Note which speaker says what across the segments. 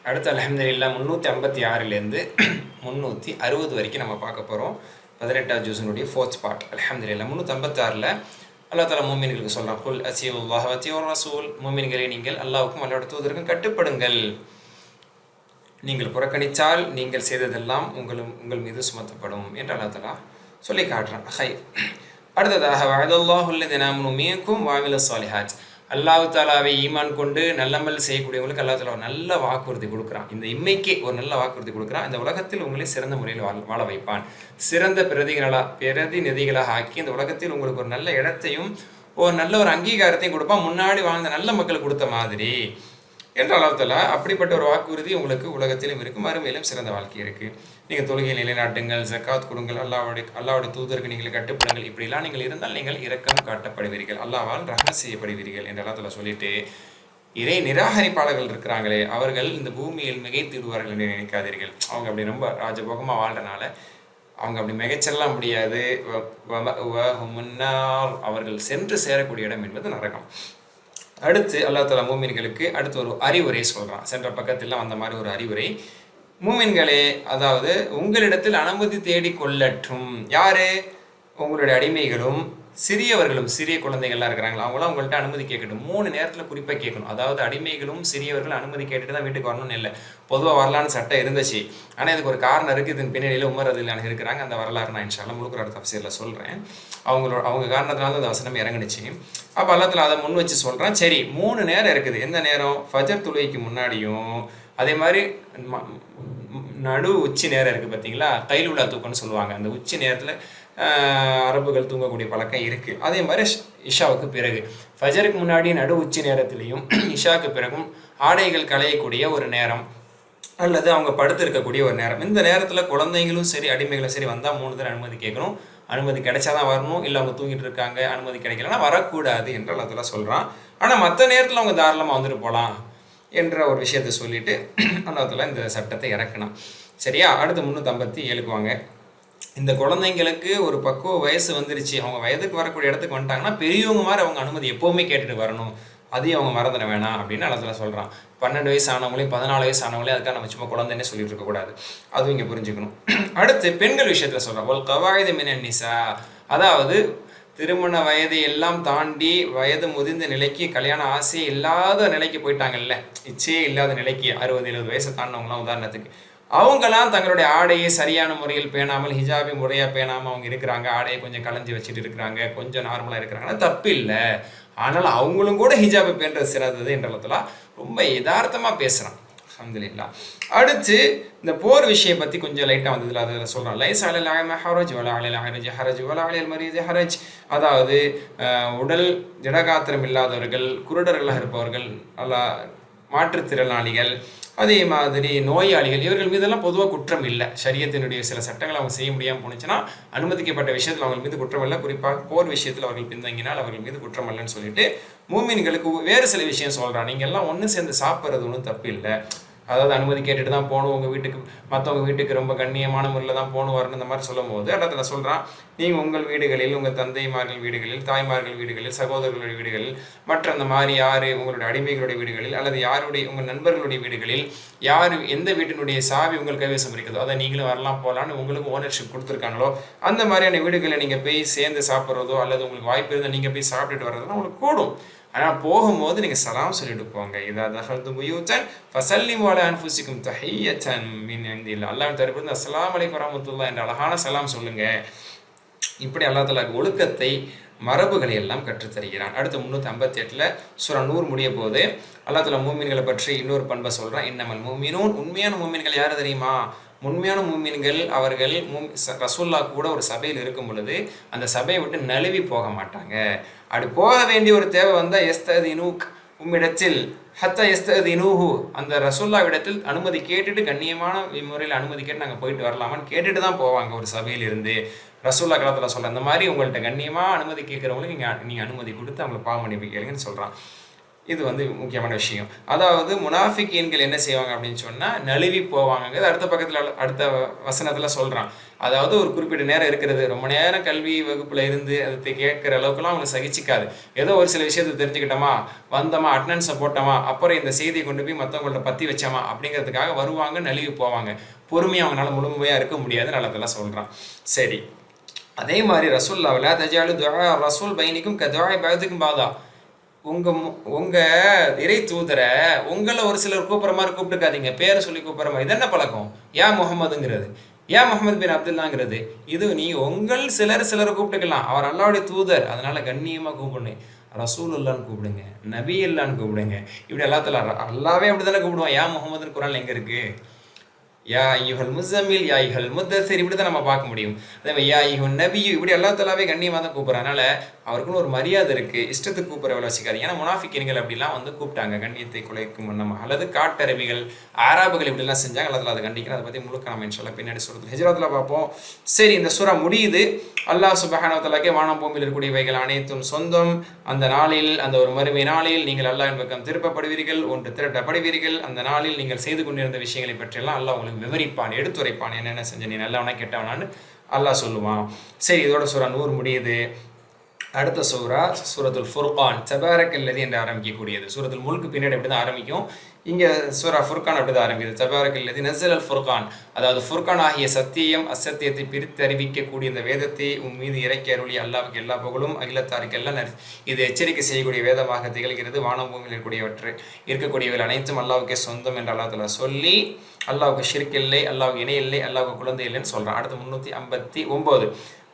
Speaker 1: அடுத்து அல்ஹம்துலில்லாஹ் 356லேருந்து 360 வரைக்கும் நம்ம பார்க்க போகிறோம். 18வது ஜூஸினுடைய ஃபோர்த் பார்ட். அல்ஹம்துலில்லாஹ் 356ல் அல்லாஹ் தஆலா மூமின்களுக்கு சொல்கிறான், குல் அஸீஉல்லாஹ வ அஸீஉர் ரசூல், மூமின்களே நீங்கள் அல்லாஹ்வுக்கும் அல்லாஹ்வுடைய தூதருக்கும் கட்டுப்படுங்கள். நீங்கள் புறக்கணித்தால் நீங்கள் செய்ததெல்லாம் உங்கள் மீது சுமத்தப்படும் என்று அல்லாஹ் தஆலா சொல்லி காட்டுறான். அடுத்ததாக வஅதல்லாஹு அல்லதீன ஆமனூ மின்கும் வ அமிலுஸ் ஸாலிஹாத், அல்லாஹ் தாலாவை ஈமான் கொண்டு நல்லமல் செய்யக்கூடியவங்களுக்கு அல்லாஹ் தாலா ஒரு நல்ல வாக்குறுதி கொடுக்குறான். இந்த இம்மைக்கே ஒரு நல்ல வாக்குறுதி கொடுக்குறான். இந்த உலகத்தில் உங்களை சிறந்த முறையில் வாழ வைப்பான். சிறந்த பிரதிநிதிகளாக ஆக்கி இந்த உலகத்தில் உங்களுக்கு ஒரு நல்ல இடத்தையும் ஒரு நல்ல ஒரு அங்கீகாரத்தையும் கொடுப்பான். முன்னாடி வாழ்ந்த நல்ல மக்களுக்கு கொடுத்த மாதிரி என்று அல்லாஹ் தாலா அப்படிப்பட்ட ஒரு வாக்குறுதி உங்களுக்கு உலகத்திலும் இருக்குது, மறுமையிலும் சிறந்த வாழ்க்கை இருக்குது. நீங்கள் தொழுகையை நிலைநாட்டுங்கள், ஜக்காத் கொடுங்கள், அல்லாஹ்வுடைய தூதருக்கு நீங்கள் கட்டுப்படுங்கள். இப்படிலாம் நீங்கள் இருந்தால் நீங்கள் இரக்கம் காட்டப்படுவீர்கள், அல்லாஹ்வால் ரஹ்மத் செய்யப்படுவீர்கள் என்று அல்லாஹ் தாலா சொல்லிட்டு, இறை நிராகரிப்பாளர்கள் இருக்கிறாங்களே அவர்கள் இந்த பூமியில் மிகைத்திடுவார்கள் என்று நினைக்காதீர்கள். அவங்க அப்படி ரொம்ப ராஜபோகமாக வாழ்றனால அவங்க அப்படி மிகைச்செல்லாம் முடியாது. அவர்கள் சென்று சேரக்கூடிய இடம் என்பது நரகம். அடுத்து அல்லாஹ் தஆலா மூமின்களுக்கு அடுத்து ஒரு அறிவுரை சொல்கிறான். சென்ற பக்கத்தில் வந்த மாதிரி ஒரு அறிவுரை. மூமின்களே, அதாவது உங்களிடத்தில் அனுமதி தேடி கொள்ளட்டும். யாரு? உங்களுடைய அடிமைகளும் சிறியவர்களும், சிறிய குழந்தைகள்லாம் இருக்கிறாங்களா, அவங்களாம் உங்கள்கிட்ட அனுமதி கேட்கட்டும். 3 நேரத்தில் குறிப்பாக கேட்கணும். அதாவது அடிமைகளும் சிறியவர்களும் அனுமதி கேட்டுட்டு தான் வீட்டுக்கு வரணும்னு இல்லை. பொதுவாக வரலான்னு சட்டம் இருந்துச்சு. ஆனால் இதுக்கு ஒரு காரணம் இருக்குது. இதன் பின்னணியில் உமர் ரலியல்லாஹு இருக்கிறாங்க. அந்த வரலாறு நான் இன்ஷா அல்லாஹ் முழுக்க தஃப்சீரில் சொல்கிறேன். அவங்க காரணத்தினால அந்த வசனம் இறங்குனுச்சு. அப்போ அல்லாஹ் தஆலா அதை முன் வச்சு சொல்கிறேன். சரி, 3 நேரம் இருக்குது. எந்த நேரம்? ஃபஜர் தொழுகைக்கு முன்னாடியும், அதே மாதிரி நடு உச்சி நேரம் இருக்குது பார்த்தீங்களா, கைலுலா தூக்கம்னு சொல்லுவாங்க. அந்த உச்சி நேரத்தில் அரபுகள் தூங்கக்கூடிய பழக்கம் இருக்குது. அதே மாதிரி இஷாவுக்கு பிறகு, ஃபஜருக்கு முன்னாடி நடு உச்சி நேரத்திலையும் இஷாவுக்கு பிறகும் ஆடைகள் களையக்கூடிய ஒரு நேரம் அல்லது அவங்க படுத்து இருக்கக்கூடிய ஒரு நேரம். இந்த நேரத்தில் குழந்தைங்களும் சரி அடிமைகளும் சரி வந்தால் 3 தடவை அனுமதி கேட்கணும். அனுமதி கிடைச்சாதான் வரணும். இல்லை அவங்க தூங்கிட்டு இருக்காங்க, அனுமதி கிடைக்கலன்னா வரக்கூடாது என்று அல்லாஹ் தஆலா சொல்கிறான். ஆனால் மற்ற நேரத்தில் அவங்க தாராளமாக வந்துட்டு போகலாம் என்ற ஒரு விஷயத்தை சொல்லிட்டு அல்லாஹ் தஆலா இந்த சட்டத்தை இறக்கணும். சரியா? அடுத்து 357க்கு வாங்க. இந்த குழந்தைங்களுக்கு ஒரு பக்குவ வயசு வந்துருச்சு, அவங்க வயதுக்கு வரக்கூடிய இடத்துக்கு வந்துட்டாங்கன்னா பெரியவங்க மாதிரி அவங்க அனுமதி எப்போவுமே கேட்டுட்டு வரணும். அதையும் அவங்க மறந்துட வேணாம் அப்படின்னு அல்லாஹ் தஆலா சொல்கிறான். 12 வயசு ஆனவங்களையும் 14 வயசு ஆனவங்களையும் அதுக்காக நம்ம சும்மா குழந்தைன்னே சொல்லிட்டு இருக்கக்கூடாது. அதுவும் இங்கே புரிஞ்சுக்கணும். அடுத்து பெண்கள் விஷயத்தில் சொல்கிறோம். ஒல் கவாயிது மினன் நிசா, அதாவது திருமண வயதை எல்லாம் தாண்டி வயது முதிர்ந்த நிலைக்கு, கல்யாண ஆசையே இல்லாத நிலைக்கு போயிட்டாங்கல்ல, இச்சையே இல்லாத நிலைக்கு 60-70 வயசை தாண்டினவங்களாம் உதாரணத்துக்கு, அவங்களாம் தங்களுடைய ஆடையை சரியான முறையில் பேணாமல், ஹிஜாபி முறையாக பேணாமல் அவங்க இருக்கிறாங்க. ஆடையை கொஞ்சம் களைஞ்சி வச்சுட்டு இருக்கிறாங்க, கொஞ்சம் நார்மலாக இருக்கிறாங்கன்னா தப்பு இல்லை. ஆனால் அவங்களும் கூட ஹிஜாபை பேணுறது சிறந்தது என்றலாம் ரொம்ப யதார்த்தமாக பேசுகிறான். அல்ஹம்துலில்லாஹ். அடுத்து இந்த போர் விஷயம் பற்றி கொஞ்சம் லைட்டாக வந்ததில் அதில் சொல்கிறான். லைஸ அலல் அஅம ஹரஜ் வலா அலல் அஅரஜ் ஹரஜ் வலா அலல் மரீத் ஹரஜ், அதாவது உடல் திடகாத்திரம் இல்லாதவர்கள், குருடர்களாக இருப்பவர்கள், மாற்றுத்திறனாளிகள், அதே மாதிரி நோயாளிகள், இவர்கள் மீதெல்லாம் பொதுவாக குற்றம் இல்லை. ஷரியத்தினுடைய சில சட்டங்கள் அவங்க செய்ய முடியாமல் போணுச்சுன்னா அனுமதிக்கப்பட்ட விஷயத்தில் அவங்க மீது குற்றம் இல்லை. குறிப்பாக போர் விஷயத்தில் அவர்கள் பின்தங்கினால் அவர்கள் மீது குற்றம் இல்லைன்னு சொல்லிட்டு மூமின்களுக்கு வேறு சில விஷயம் சொல்கிறான். நீங்கள் எல்லாம் ஒன்று சேர்ந்து சாப்பிட்றது ஒன்றும் தப்பு இல்லை. அதாவது அனுமதி கேட்டுட்டு தான் போகணும், உங்கள் வீட்டுக்கு மற்றவங்க வீட்டுக்கு ரொம்ப கண்ணியமான முறையில் தான் போகணும் வரணும், இந்த மாதிரி சொல்லும் போது அல்லாஹ் தஆலா சொல்கிறான், நீங்கள் உங்கள் வீடுகளில், உங்கள் தந்தைமார்கள் வீடுகளில், தாய்மார்கள் வீடுகளில், சகோதரர்களுடைய வீடுகளில், மற்ற அந்த மாதிரி யார் உங்களுடைய அடிமைகளுடைய வீடுகளில் அல்லது யாருடைய உங்கள் நண்பர்களுடைய வீடுகளில் யார் எந்த வீட்டினுடைய சாவி உங்கள் கைவசம் இருக்குதோ அதை நீங்களும் வரலாம் போகலான்னு உங்களுக்கு ஓனர்ஷிப் கொடுத்துருக்காங்களோ அந்த மாதிரியான வீடுகளை நீங்கள் போய் சேர்ந்து சாப்பிட்றதோ அல்லது உங்களுக்கு வாய்ப்பு இருந்தால் நீங்கள் போய் சாப்பிட்டுட்டு வர்றதுலாம் உங்களுக்கு கூடும். ஆனால் போகும்போது நீங்கள் சலாம் சொல்லிட்டு போங்க. இதா தஹல்தும் புயூத்தன் ஃபஸல்லிமு அலா அன்ஃபுஸிக்கும் தஹிய்யத்தன் மின் இன்தில்லாஹ், அல்லாஹ் தரப்பிலிருந்து அஸ்ஸலாமு அலைக்கும் வரஹ்மத்துல்லாஹ் என்ற அழகான சலாம் சொல்லுங்க. இப்படி அல்லாஹ் தஆலா ஒழுக்கத்தை, மரபுகளை எல்லாம் கற்றுத்தருகிறான். அடுத்து 358ல் சூரா நூர் முடிய போது அல்லாஹ் தஆலா மூமின்களை பற்றி இன்னொரு பண்பை சொல்கிறான். இன்னமல் மூமினூன், உண்மையான மூமின்கள் யார் தெரியுமா? உண்மையான மூமின்கள் அவர்கள் ரசூல்லா கூட ஒரு சபையில் இருக்கும் பொழுது அந்த சபையை விட்டு நழுவி போக மாட்டாங்க. அப்படி போக வேண்டிய ஒரு தேவை வந்தால் எஸ்ததினூக், உம்மிடத்தில் ஹத்தா எஸ்ததினூஹு, அந்த ரசூல்லாவிடத்தில் அனுமதி கேட்டுட்டு கண்ணியமான முறையில் அனுமதி கேட்டு நாங்கள் போயிட்டு வரலாமான்னு கேட்டுட்டு தான் போவாங்க ஒரு சபையில் இருந்து. ரசூல்லா காலத்தில் சொல்ல அந்த மாதிரி உங்கள்கிட்ட கண்ணியமாக அனுமதி கேட்குறவங்களுக்கு நீங்கள் அனுமதி கொடுத்து அவங்களை பாவம் மன்னிப்பு கேளுங்கன்னு சொல்கிறான். இது வந்து முக்கியமான விஷயம். அதாவது முனாஃபிகீன்கள் என்ன செய்வாங்க அப்படின்னு சொன்னால் நழுவி போவாங்க. அடுத்த பக்கத்தில் அடுத்த வசனத்தில் சொல்கிறான். அதாவது ஒரு குறிப்பிட்ட நேரம் இருக்கிறது, ரொம்ப நேரம் கல்வி வகுப்பில் இருந்து அதை கேட்குற அளவுக்குலாம் அவங்களுக்கு சகிச்சிக்காது. ஏதோ ஒரு சில விஷயத்தை தெரிஞ்சுக்கிட்டோமா, வந்தோமா, அட்டனன்ஸை போட்டோமா, அப்புறம் இந்த செய்தியை கொண்டு போய் மற்றவங்கள்ட்ட பற்றி வச்சோமா அப்படிங்கிறதுக்காக வருவாங்க, நழுவி போவாங்க. பொறுமையாக அவங்களால முழுமையாக இருக்க முடியாது, நல்லதெல்லாம் சொல்கிறான். சரி, அதே மாதிரி ரசூல்லாவில் தஜாலு துஆ ரசூல் பைனிக்கும் கதுஆ பஅதிக்கும் பாதா, உங்கள் இறை தூதரை உங்களை ஒரு சிலர் கூப்பிட்ற மாதிரி கூப்பிட்டுக்காதீங்க, பேரை சொல்லி கூப்பிட்ற மாதிரி. இது என்ன பழக்கம்? யா முகமதுங்கிறது, யா முகமது பின் அப்துல்லாங்கிறது, இது நீ உங்கள் சிலரை கூப்பிட்டுக்கலாம். அவர் அல்லாவுடைய தூதர், அதனால கண்ணியமாக கூப்பிடுங்க. ரசூல் அல்லான்னு கூப்பிடுங்க, நபி அல்லான்னு கூப்பிடுங்க. இப்படி அல்லாவே அப்படி தானே கூப்பிடுவான். யா முகமதுன்னு குரான் எங்கே இருக்குது? யா ஐயுஹல் முஸம்மில், யா ஐயுஹல் முத்தஸிர், இப்படி தான் நம்ம பார்க்க முடியும். அதே மாதிரி யா ஐயுஹன் நபியு, இப்படி அல்லா தஆலாவே கண்ணியமாக தான் கூப்பிட்றாங்க. அதனால் அவருக்குன்னு ஒரு மரியாதை இருக்குது. இஷ்டத்துக்கு கூப்பிட்ற வேலை வச்சுக்காதீங்க. ஏன்னா முனாஃபிக்கீன்கள் அப்படிலாம் வந்து கூப்பிட்டாங்க கண்ணியத்தை குலைக்கும் வண்ணமாக, அல்லது காட்டரபிகள் ஆராபுகள் இப்படிலாம் செஞ்சாங்க. அல்லது அதை கண்டிக்கிறேன். அதை பற்றி முழுக்க நம்ம இன்ஷால்லா பின்னாடி சொல்கிறது ஹிஜ்ரத்தில் பார்ப்போம். சரி, இந்த சூரா முடியுது. அல்லாஹ் சுப்ஹானஹு வ தஆலாக்கே வானம் பூமியில் இருக்கக்கூடியவைகள் அனைத்தும் சொந்தம். அந்த நாளில், அந்த ஒரு மறுமை நாளில் நீங்கள் அல்லாஹ்வின் பக்கம் திருப்பப்படுவீர்கள், ஒன்று திரட்டப்படுவீர்கள். அந்த நாளில் நீங்கள் செய்து கொண்டிருந்த விஷயங்களை பற்றியெல்லாம் அல்லாஹ் உங்களுக்கு விவரிப்பான், எடுத்துரைப்பான். என்னென்ன செஞ்ச, நீ நல்லவனா கெட்டவனான்னு அல்லாஹ் சொல்லுவான். சரி, இதோட சூரா 100 முடியுது. அடுத்த சூரா சூரத்துல் ஃபுர்கான், தபாரக்கல்லதி என்று ஆரம்பிக்கக்கூடியது. சூரத்துல் முல்க் பின்னாடி அப்படி தான் ஆரம்பிக்கும். இங்கே சூரா ஃபுர்கான் அப்படி தான் ஆரம்பிக்குது. தபாரக்கல்லதி நஸல் அல் ஃபுர்கான், அதாவது ஃபுர்கான் ஆகிய சத்தியம் அசத்தியத்தை பிரித்து அறிவிக்கக்கூடிய இந்த வேதத்தை உன் மீது இறக்கி அருளி அல்லாவுக்கு எல்லா புகழும், அகிலத்தாருக்கு எல்லாம் இது எச்சரிக்கை செய்யக்கூடிய வேதமாக திகழ்கிறது. வானம் பூமியில் இருக்கக்கூடியவர்கள் அனைத்தும் அல்லாவுக்கே சொந்தம் என்று அல்லாஹ் தஆலா சொல்லி, அல்லாவுக்கு ஷிர்க் இல்லை, அல்லாவுக்கு இணை இல்லை, அல்லாவுக்கு குழந்தை இல்லைன்னு சொல்கிறான். அடுத்து 359.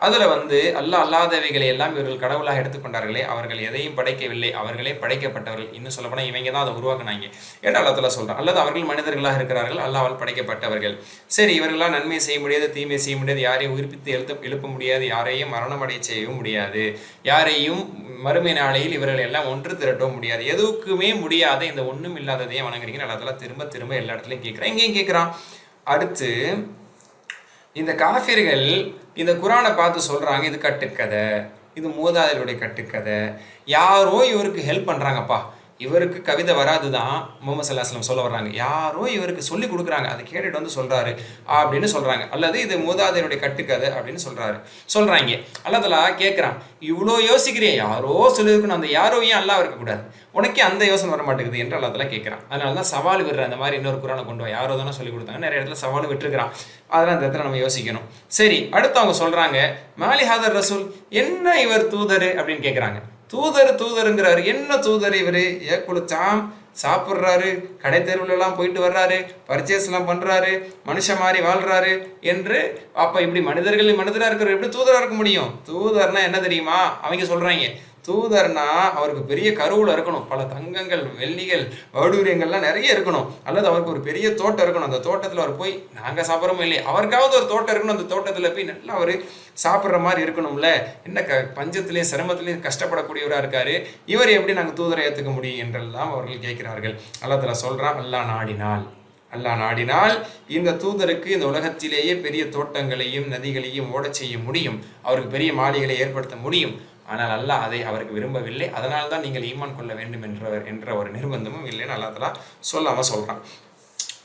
Speaker 1: அதில் வந்து அல்லாஹ் அல்லாதவைகளை எல்லாம் இவர்கள் கடவுளாக எடுத்துக்கொண்டார்களே, அவர்கள் எதையும் படைக்கவில்லை, அவர்களே படைக்கப்பட்டவர்கள். இன்னும் சொல்லப்போனால் இவங்க தான் அதை உருவாக்குனாங்க என்று அல்லாஹ் தஆலா சொல்கிறான். அல்லது அவர்கள் மனிதர்களாக இருக்கிறார்கள், அல்லாஹ்வால் படைக்கப்பட்டவர்கள். சரி, இவர்களால் நன்மை செய்ய முடியாது, தீமை செய்ய முடியாது, யாரையும் உயிர்ப்பித்து எழுப்ப முடியாது, யாரையும் மரணமடைய செய்யவும் முடியாது, யாரையும் மறுமை நாளையில் இவர்கள் எல்லாம் ஒன்று திரட்டவும் முடியாது, எதுக்குமே முடியாத இந்த ஒன்றும் இல்லாததையும் வணங்குறீங்கன்னு அல்லாஹ் தஆலா திரும்ப திரும்ப எல்லா இடத்துலையும் கேட்குறான். இங்கேயும் கேட்குறான். அடுத்து இந்த காஃபிர்கள் இந்த குரானை பார்த்து சொல்கிறாங்க, இது கட்டுக்கதை, இது மூதாதையருடைய கட்டுக்கதை, யாரோ இவருக்கு ஹெல்ப் பண்ணுறாங்கப்பா, இவருக்கு கவிதை வராது தான் முஹம்மது ஸல்லல்லாஹு அலைஹி வஸல்லம் சொல்ல வர்றாங்க, யாரோ இவருக்கு சொல்லி கொடுக்குறாங்க, அதை கேட்டுட்டு வந்து சொல்கிறாரு அப்படின்னு சொல்கிறாங்க. அல்லது இது மூதாதையருடைய கட்டுக்கதை அப்படின்னு சொல்கிறாங்க. அல்லாஹ் தஆலா கேட்குறான், இவ்வளோ யோசிக்கிறேன், யாரோ சொல்லியிருக்கணும், அந்த யாரோ ஏன் அல்லாஹ் இருக்கக்கூடாது, உனக்கே அந்த யோசனை வர மாட்டேங்குது என்று அல்லாஹ் தஆலா கேட்குறான். அதனால தான் சவால் விடுற அந்த மாதிரி இன்னொரு குரானை கொண்டு வா, யாரோ தானே சொல்லி கொடுத்தாங்க, நிறைய இடத்துல சவால் விட்டுருக்கிறான். அதெல்லாம் இந்த இடத்துல நம்ம யோசிக்கணும். சரி, அடுத்து அவங்க சொல்கிறாங்க, மாலி ஹாதர் ரசூல், என்ன இவர் தூதர் அப்படின்னு கேட்குறாங்க. தூதருங்கிறாரு, என்ன தூதர் இவர்? ஏக்குளுச்சாம், சாப்பிட்றாரு, கடை தெருவுலலாம் போயிட்டு வர்றாரு, பர்ச்சேஸ்லாம் பண்ணுறாரு, மனுஷன் மாதிரி வாழ்கிறாரு என்று. அப்போ இப்படி மனிதராக இருக்கிற எப்படி தூதராக இருக்க முடியும்? தூதர்னா என்ன தெரியுமா? அவங்க சொல்கிறாங்க, தூதர்னா அவருக்கு பெரிய கருவில் இருக்கணும், பல தங்கங்கள், வெள்ளிகள், வடூரியங்கள்லாம் நிறைய இருக்கணும், அல்லது அவருக்கு ஒரு பெரிய தோட்டம் இருக்கணும், அந்த தோட்டத்தில் அவர் போய், நாங்கள் சாப்பிட்றோமோ இல்லையே, அவருக்காவது ஒரு தோட்டம் இருக்கணும், அந்த தோட்டத்தில் போய் நல்லா அவர் சாப்பிட்ற மாதிரி இருக்கணும்ல. என்ன பஞ்சத்துலேயும் சிரமத்துலேயும் கஷ்டப்படக்கூடியவராக இருக்காரு, இவர் எப்படி நாங்கள் தூதரை ஏற்றுக்க முடியும் என்றெல்லாம் அவர்கள் கேட்கிறார்கள். அல்லாஹ் தஆலா சொல்கிறான், அல்லாஹ் நாடினால் இந்த தூதருக்கு இந்த உலகத்திலேயே பெரிய தோட்டங்களையும் நதிகளையும் ஓடச் செய்ய முடியும், அவருக்கு பெரிய மாளிகளை ஏற்படுத்த முடியும். ஆனால் அல்லாஹ் அதை அவருக்கு விரும்பவில்லை. அதனால் தான் நீங்கள் ஈமான் கொள்ள வேண்டும் என்ற ஒரு நிர்பந்தமும் இல்லைன்னு அல்லாஹ் தஆலா சொல்லாமல் சொல்கிறான்.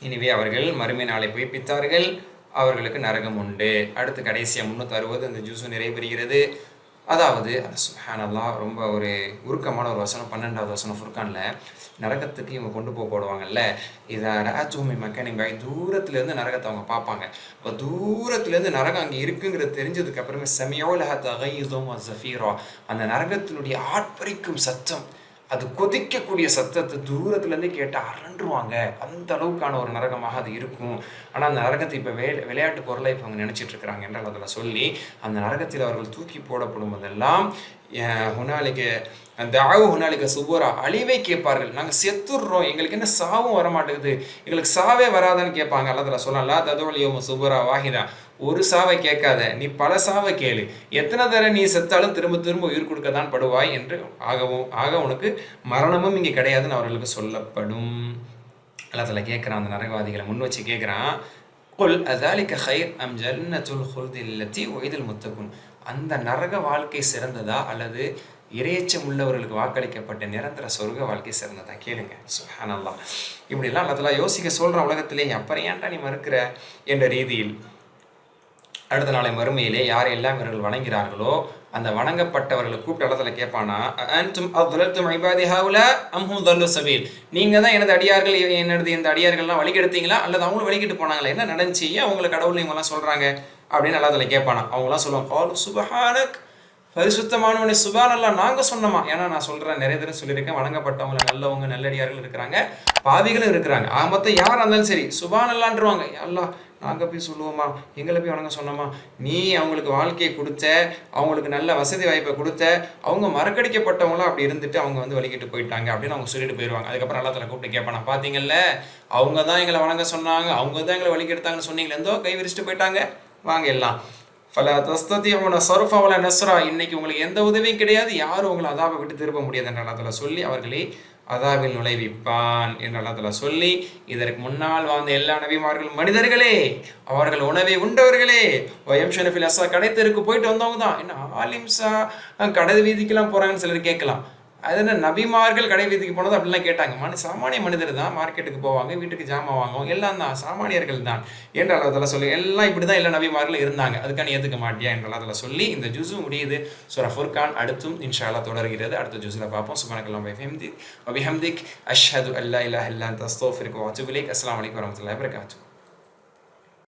Speaker 1: எனவே அவர்கள் மறுமை நாளை பொய்ப்பித்தார்கள், அவர்களுக்கு நரகம் உண்டு. அடுத்து கடைசியாக 360 இந்த ஜூஸு நிறைவேறுகிறது. அதாவது சுப்ஹானல்லாஹ், ரொம்ப ஒரு உருக்கமான ஒரு வசனம், 12வது வசனம் ஃபுர்கானில். நரகத்துக்கு இவங்க கொண்டு போடுவாங்கல்ல, இதை ராஜூமி மக்கள் தூரத்துலேருந்து நரகத்தை அவங்க பார்ப்பாங்க. இப்போ தூரத்துலேருந்து நரகம் அங்கே இருக்குங்கிறது தெரிஞ்சதுக்கு அப்புறமே அந்த நரகத்தினுடைய ஆட்பறிக்கும் சத்தம், அது கொதிக்கக்கூடிய சத்தத்தை தூரத்துலேருந்து கேட்டு அரண்டுருவாங்க. அந்த அளவுக்கான ஒரு நரகமாக அது இருக்கும். ஆனால் அந்த நரகத்தை இப்போ விளையாட்டு பொருளை இப்போ அவங்க நினச்சிட்டு இருக்கிறாங்க என்றால் அதில் சொல்லி, அந்த நரகத்தில் அவர்கள் தூக்கி போடப்படும் போதெல்லாம் ஹுனாலிக சுபுரா, அழிவை கேட்பார்கள். நாங்கள் செத்துடுறோம், எங்களுக்கு என்ன சாவும் வரமாட்டேங்குது, எங்களுக்கு சாவே வராதான்னு கேட்பாங்க. அல்ல சொல்லலாம், ததுவலியோம சுபுரா வாஹிதா, ஒரு சாவை கேட்காத, நீ பல சாவை கேளு, எத்தனை தடவை நீ செத்தாலும் திரும்ப திரும்ப உயிர் கொடுக்க தான் படுவாய் என்று ஆக உனக்கு மரணமும் இங்கே கிடையாதுன்னு அவர்களுக்கு சொல்லப்படும். அல்ல கேட்குறான், அந்த நரகவாதிகளை முன் வச்சு கேட்குறான், குல் அஸாலிக கைர் அம் ஜன்னத்துல் ஹுல்தி அல்லதி உஇதல் முத்தகுன், அந்த நரக வாழ்க்கை சிறந்ததா அல்லது இறையச்சம் உள்ளவர்களுக்கு வாக்களிக்கப்பட்ட நிரந்தர சொர்க்க வாழ்க்கை சிறந்ததான். கேளுங்க, சுப்ஹானல்லாஹ். இப்படிலாம் அல்லாஹ் தஆலா யோசிக்க சொல்கிற உலகத்திலே, அப்புறம் ஏன்டா நீ மறுக்கிற என்ற ரீதியில் அடுத்த நாளை மறுமையிலே யாரெல்லாம் இவர்கள் வணங்கிறார்களோ அந்த வணங்கப்பட்டவர்களை கூப்பிட்டு இடத்துல கேட்பானா, அன்தும் அத்லல்தும் இபாதி ஹவுலா அம் ஹும் தல்லு சபீல், நீங்கள் தான் எனது அடியார்கள், இந்த அடியார்கள்லாம் வழிகெடுத்தீங்களா அல்லது அவங்களும் வழிகிட்டு போனாங்களா, என்ன நடந்துச்சு, ஏன் அவங்களை கடவுள் இவங்கெல்லாம் சொல்கிறாங்க அப்படின்னு அல்லாஹ் கேட்பானா. அவங்களாம் சொல்லுவாங்க, காலு சுபஹானக், பரிசுத்தமானவனை சுபானல்லாஹ், நாங்கள் சொன்னோமா. ஏன்னா நான் சொல்கிறேன், நிறைய தடவை சொல்லியிருக்கேன், வணங்கப்பட்டவங்க நல்லவங்க நல்லடியார்கள் இருக்கிறாங்க, பாவிகளும் இருக்கிறாங்க. மொத்தம் யாராக இருந்தாலும் சரி சுபானல்லான்றவாங்க. அல்லாஹ் நாங்கள் போய் சொல்லுவோமா, எங்களை போய் வணங்க சொன்னோமா, நீ அவங்களுக்கு வாழ்க்கையை கொடுத்த, அவங்களுக்கு நல்ல வசதி வாய்ப்பை கொடுத்த, அவங்க மறக்கடிக்கப்பட்டவங்களாம் அப்படி இருந்துட்டு அவங்க வந்து வலிக்கிட்டு போயிட்டாங்க அப்படின்னு அவங்க சொல்லிட்டு போயிடுவாங்க. அதுக்கப்புறம் அல்லாஹ் தஆலா கூப்பிட்டு கேட்பானா, பார்த்தீங்கல்ல அவங்க தான் எங்களை வணங்க சொன்னாங்க, அவங்க தான் எங்களை வலிக்கெடுத்தாங்கன்னு சொன்னீங்களே, எந்தோ கை விரிச்சிட்டு போயிட்டாங்க, வாங்க எல்லாம் ஃபலா தஸ்ததிஉன ஸர்ஃப வலா நஸ்ரா, இன்னைக்கு உங்களுக்கு எந்த உதவியும் கிடையாது, யாரும் உங்களை அதாபை விட்டு திருப்ப முடியாது என்று அல்லாஹ் தஆலா சொல்லி அவர்களை அதாவில் நுழைவிப்பான் என்று அல்லாஹ் தஆலா சொல்லி, இதற்கு முன்னால் வாழ்ந்த எல்லா நபிமார்களும் மனிதர்களே, அவர்கள் உணவை உண்டவர்களே, வயம்ஷன ஃபில் அஸ்ஸா, கடை தெருக்கு போயிட்டு வந்தவங்க தான். என்ன ஆலிம்ஸா கடை வீதிக்கெல்லாம் போகிறாங்கன்னு சிலர் கேட்கலாம். அது என்ன நபிமார்கள் கடை வீதிக்கு போனது அப்படிலாம் கேட்டாங்க. சாமானிய மனிதர் தான் மார்க்கெட்டுக்கு போவாங்க, வீட்டுக்கு ஜாமான் வாங்குவாங்க, எல்லாம் தான் சாமானியர்கள் தான் என்று அல்லாஹ் தஆலா சொல்லி, எல்லாம் இப்படி தான் எல்லா நபிமார்களும் இருந்தாங்க, அதுக்கான ஏற்றுக்க மாட்டியா என்று அல்லாஹ் தஆலா சொல்லி இந்த ஜுஸு முடியுது. சூரா ஃபுர்கான் அடுத்தும் இன்ஷா அல்லாஹ் தொடர்கிறது. அடுத்த ஜுஸில் பார்ப்போம். சுப்ஹானக்கல்லாஹு வ பிஹம்திக் அஷ்ஹது அல்லா இலாஹா இல்லா அன்த அஸ்தக்ஃபிருக வ அத்தூபு இலைக். அஸ்ஸலாமு அலைக்கும் வரஹ்மத்துல்லாஹி வபரகாத்துஹு.